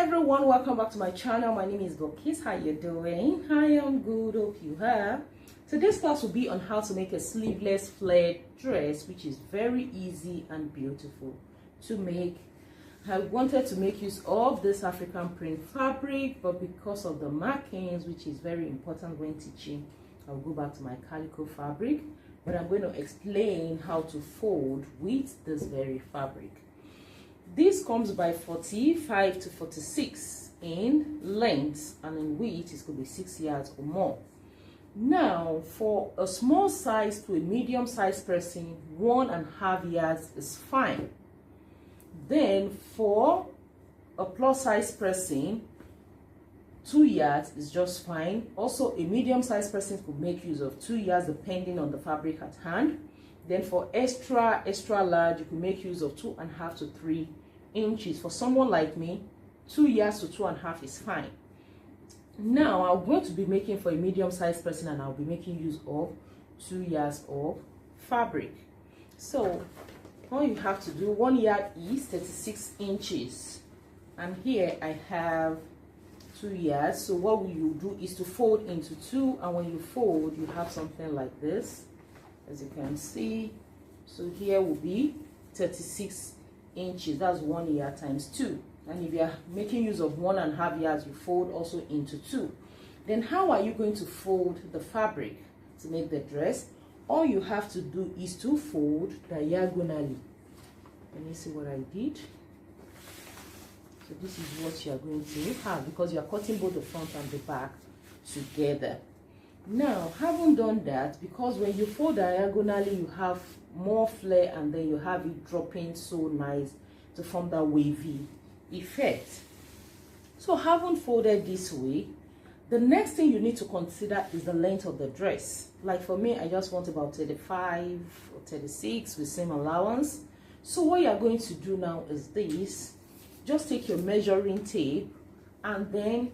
everyone, welcome back to my channel. My name is Bilikis. How you doing? I am good, hope you have. Today's class will be on how to make a sleeveless flared dress, which is very easy and beautiful to make. I wanted to make use of this African print fabric, but because of the markings, which is very important when teaching, I'll go back to my calico fabric. But I'm going to explain how to fold with this very fabric. This comes by 45 to 46 in length, and in width it could be 6 yards or more. Now, for a small size to a medium size person, 1.5 yards is fine. Then for a plus size person, 2 yards is just fine. Also, a medium size person could make use of 2 yards depending on the fabric at hand. Then for extra large, you can make use of 2.5 to 3 inches. For someone like me, 2 yards to 2.5 is fine. Now I'm going to be making for a medium sized person, and I'll be making use of 2 yards of fabric. So all you have to do, 1 yard is 36 inches, and here I have 2 yards. So what you do is to fold into 2, and when you fold, you have something like this, as you can see. So here will be 36 inches. That's 1 yard times 2. And if you are making use of 1.5 yards, you fold also into 2. Then how are you going to fold the fabric to make the dress? All you have to do is to fold diagonally. Let me see what I did. So this is what you are going to have, because you are cutting both the front and the back together. Now, having done that, because when you fold diagonally, you have more flare, and then you have it dropping so nice to form that wavy effect. So having folded this way, the next thing you need to consider is the length of the dress. Like for me, I just want about 35 or 36 with seam allowance. So what you are going to do now is this. Just take your measuring tape and then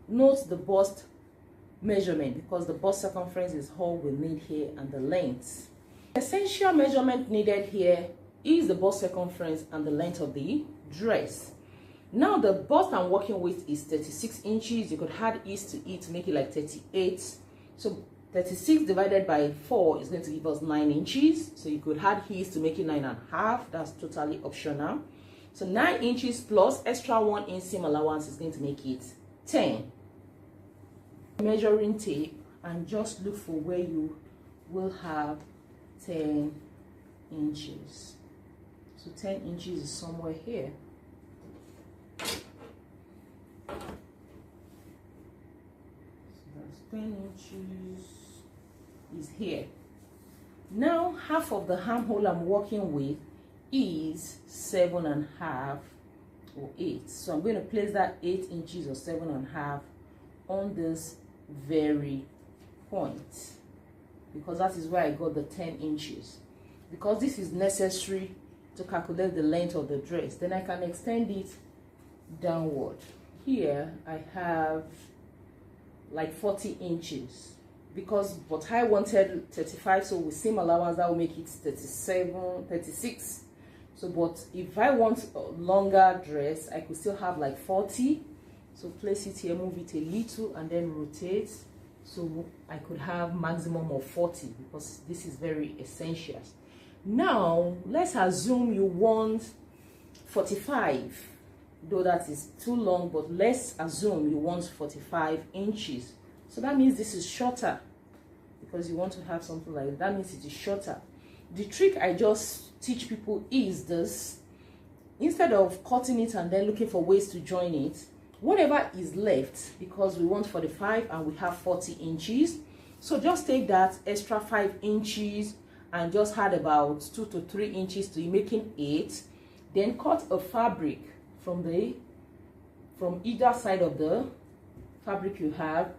note the bust measurement, because the bust circumference is all we need here, and the length. Essential measurement needed here is the bust circumference and the length of the dress. Now the bust I'm working with is 36 inches. You could add ease to it to make it like 38. So 36 divided by 4 is going to give us 9 inches. So you could add ease to make it 9.5. That's totally optional. So 9 inches plus extra 1 inch seam allowance is going to make it 10. Measuring tape, and just look for where you will have 10 inches. So 10 inches is somewhere here. So that's 10 inches is here. Now half of the armhole I'm working with is 7.5 or 8. So I'm going to place that 8 inches or 7.5 on this very point, because that is where I got the 10 inches, because this is necessary to calculate the length of the dress. Then I can extend it downward. Here I have like 40 inches, but I wanted 35, so with seam allowance that will make it 37, 36. So but if I want a longer dress, I could still have like 40. So place it here, move it a little, and then rotate. So I could have maximum of 40, because this is very essential. Now, let's assume you want 45, though that is too long, but let's assume you want 45 inches. So that means this is shorter, because you want to have something like that. That means it is shorter. The trick I just teach people is this. Instead of cutting it and then looking for ways to join it, whatever is left, because we want 45 and we have 40 inches, so just take that extra 5 inches and just add about 2 to 3 inches to making 8. Then cut a fabric from either side of the fabric you have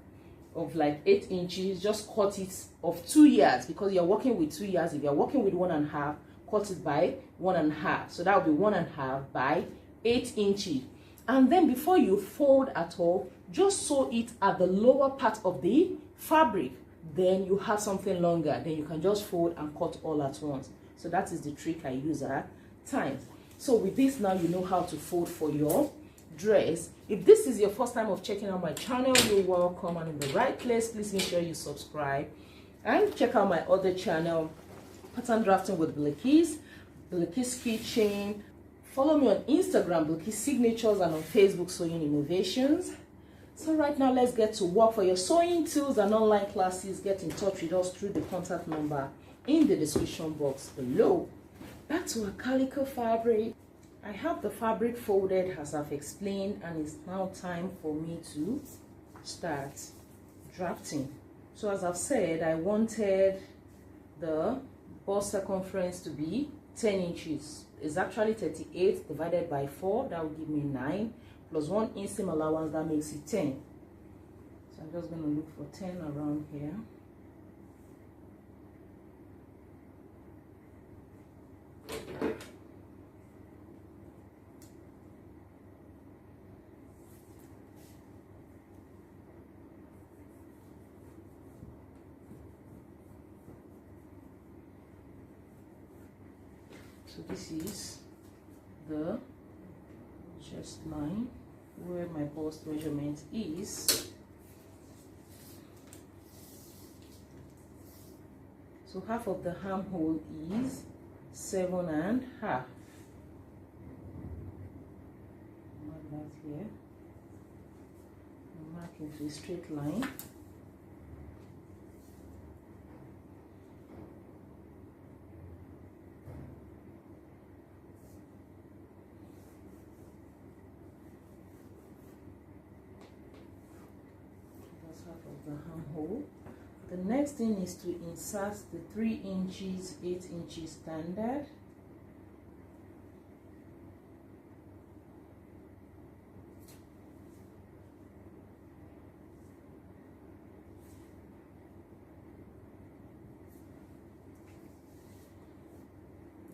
of like 8 inches. Just cut it of 2 yards, because you're working with 2 yards. If you're working with 1.5, cut it by 1.5. So that will be 1.5 by 8 inches. And then before you fold at all, just sew it at the lower part of the fabric. Then you have something longer. Then you can just fold and cut all at once. So that is the trick I use at times. So with this now, you know how to fold for your dress. If this is your first time of checking out my channel, you're welcome and in the right place. Please make sure you subscribe and check out my other channel, Pattern Drafting with Bilikis, Bilikis Kitchen. Follow me on Instagram, Bilikis Signatures, and on Facebook, Sewing Innovations. So right now, let's get to work. For your sewing tools and online classes, get in touch with us through the contact number in the description box below. Back to our calico fabric. I have the fabric folded as I've explained, and it's now time for me to start drafting. So as I've said, I wanted the bust circumference to be 10 inches. It's actually 38 divided by 4. That will give me 9. Plus 1 inseam allowance, that makes it 10. So I'm just going to look for 10 around here. So this is the chest line where my bust measurement is. So half of the armhole is 7.5. Mark that here. Mark into a straight line. The armhole. The next thing is to insert the 3 inches, 8 inches standard.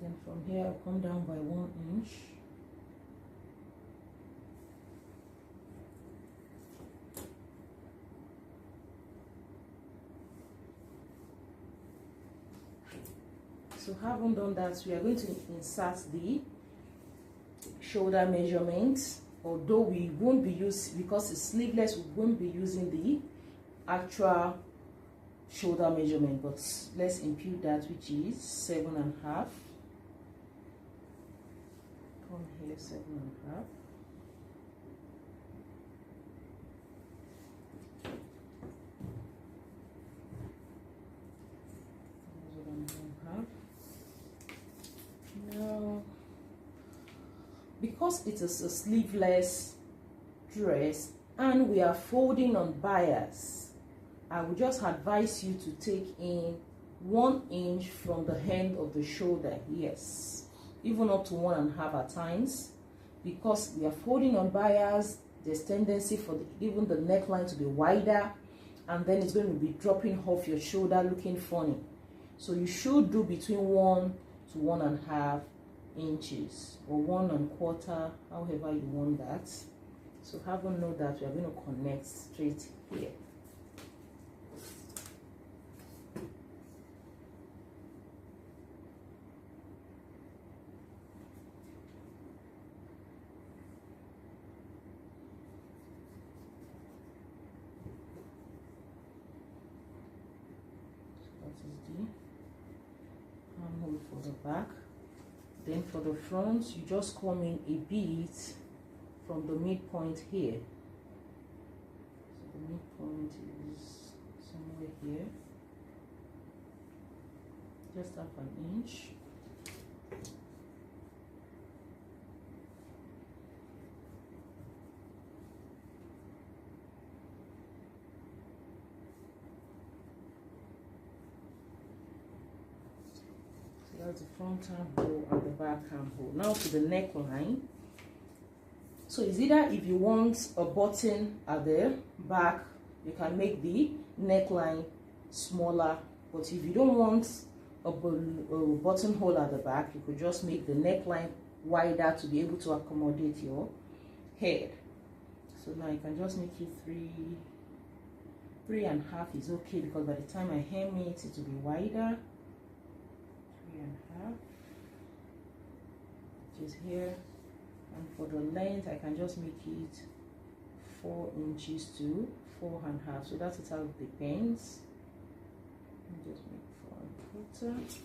Then from here I'll come down by 1 inch. So having done that, we are going to insert the shoulder measurements, although we won't be using, because it's sleeveless, we won't be using the actual shoulder measurement, but let's impute that, which is 7.5. Come here, 7.5. Now, because it is a sleeveless dress and we are folding on bias, I would just advise you to take in 1 inch from the end of the shoulder, yes, even up to 1.5 at times. Because we are folding on bias, there's tendency for even the neckline to be wider, and then it's going to be dropping off your shoulder looking funny. So you should do between 1 to 1.5 inches or 1.25, however you want that. So having know that, we are going to connect straight here. So that is the armhole for the back. Then for the front, you just come in a bit from the midpoint here. So the midpoint is somewhere here, just up 1 inch. That's the front armhole and the back armhole. Now to the neckline. So it's either if you want a button at the back, you can make the neckline smaller. But if you don't want a buttonhole at the back, you could just make the neckline wider to be able to accommodate your head. So now you can just make it 3.5 is okay, because by the time I hem it, it will be wider. 3.5, which is here, And for the length, I can just make it 4 inches to 4.5. So that's how it depends. Just make 4.25.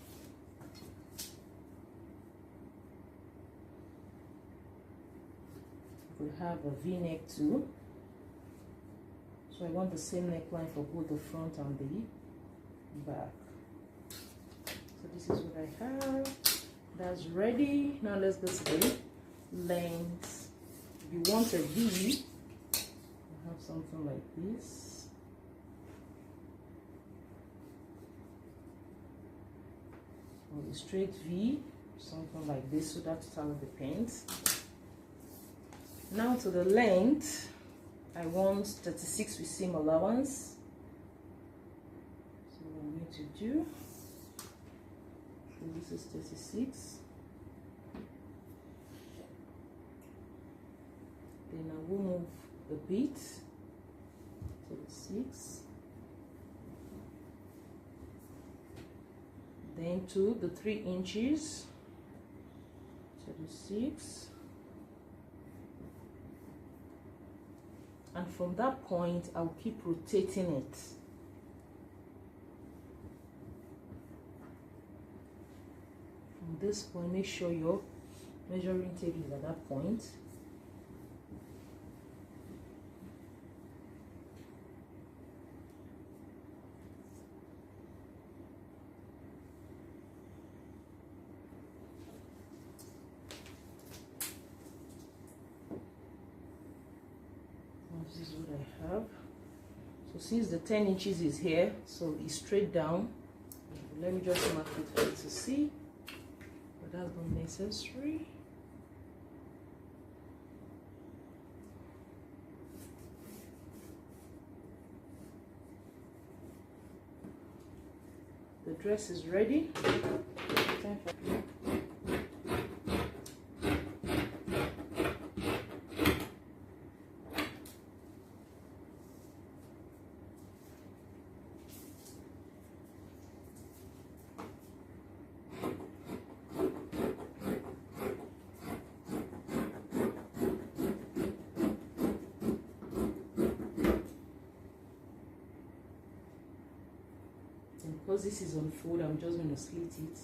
We have a V-neck too. So I want the same neckline for both the front and the back. So this is what I have. That's ready. Now let's go to the length. If you want a V, you have something like this. Or a straight V, something like this. So that's how it depends. Now to the length, I want 36 with seam allowance. So what I'm going to do, so this is 36. Then I will move the bit to the 6. Then to the 3 inches to the 6. And from that point, I'll keep rotating it. From this point, make sure your measuring tape is at that point. This is what I have. So since the 10 inches is here, so it's straight down. Let me just mark it for you to see, but that's not necessary. The dress is ready. Time for because this is on fold, I'm just going to slit it.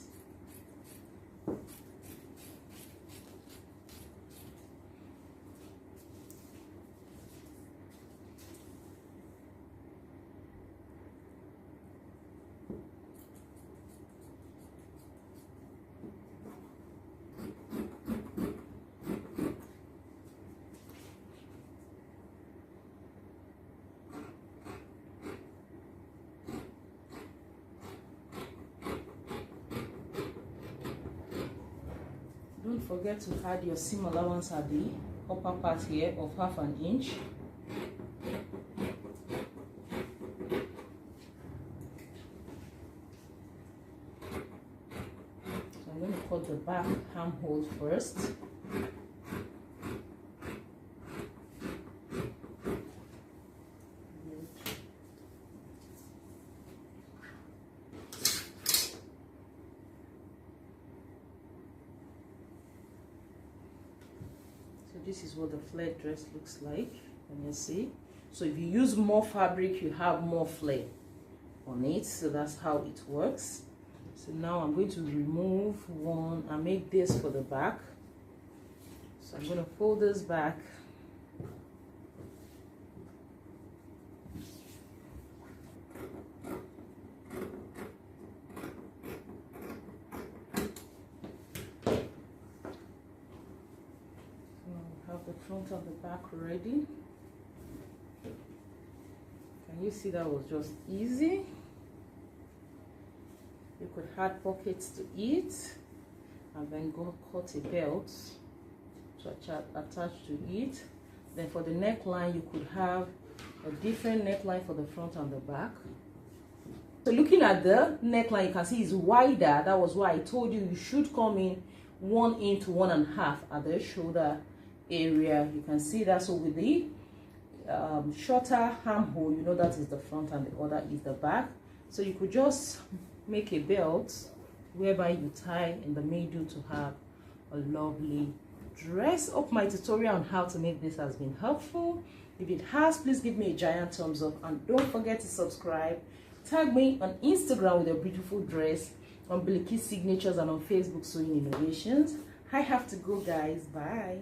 Don't forget to add your seam allowance at the upper part here of 1/2 inch. So I'm going to cut the back armhole first. This is what the flared dress looks like. Can you see? So if you use more fabric, you have more flare on it. So that's how it works. So now I'm going to remove one and make this for the back. So I'm going to fold this back. The front of the back ready. Can you see that was just easy? You could add pockets to it and then go cut a belt to attach to it. Then for the neckline, you could have a different neckline for the front and the back. So looking at the neckline, you can see it's wider. That was why I told you you should come in 1 inch to 1.5 at the shoulder area. You can see that. So with the shorter armhole, you know that is the front and the other is the back. So you could just make a belt whereby you tie in the middle to have a lovely dress. Hope my tutorial on how to make this has been helpful. If it has, please give me a giant thumbs up and don't forget to subscribe. Tag me on Instagram with your beautiful dress, on Bilikis Signatures, and on Facebook Sewing Innovations. I have to go, guys. Bye.